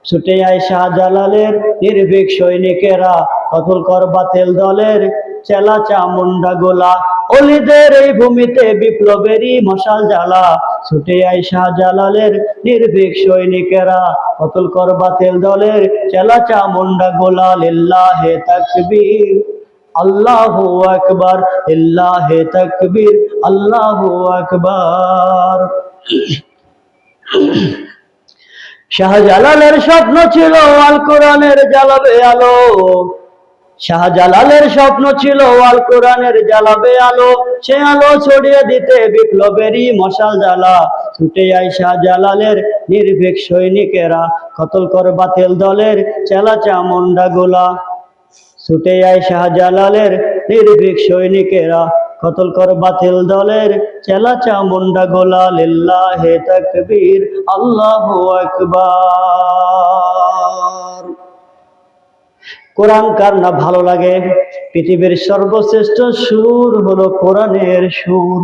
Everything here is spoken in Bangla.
ছুটে আয় শাহজালালের নির্ভীক সৈনিকেরা, কতল কর বাতিল দলের চেলা চামুন্ডা গোলা। অলিদের এই ভূমিতে বিপ্লবেরই মশাল জ্বালা, ছুটে আয় শাহজালালের নির্ভীক সৈনিকেরা, কতল কর বাতিল দলের চেলা চামুন্ডা গোলা। লিল্লাহে তাকবীর আল্লাহু আকবার, লিল্লাহে তাকবীর আল্লাহু আকবার। শাহজালালের স্বপ্ন ছিল আল কোরআনের জ্বালাবে আলো, শাহজালালের স্বপ্ন ছিল আল কোরআনের জ্বালাবে আলো, সে আলো ছড়িয়ে দিতে বিপ্লবেরই মশাল জ্বালা। ছুটে আয় শাহজালালের নির্ভীক সৈনিকেরা, কতল কর বাতিল দলের চেলা চামুন্ডা গোলা। ছুটে আয় শাহজালালের নির্ভীক সৈনিকেরা, কতল কর বাতিল দলের চেলা চামুন্ডা গোলা। লিল্লাহে তাকবীর আল্লাহু আকবার। কোরআন কার না ভালো লাগে? পৃথিবীর সর্বশ্রেষ্ঠ সুর হলো কোরআনের সুর।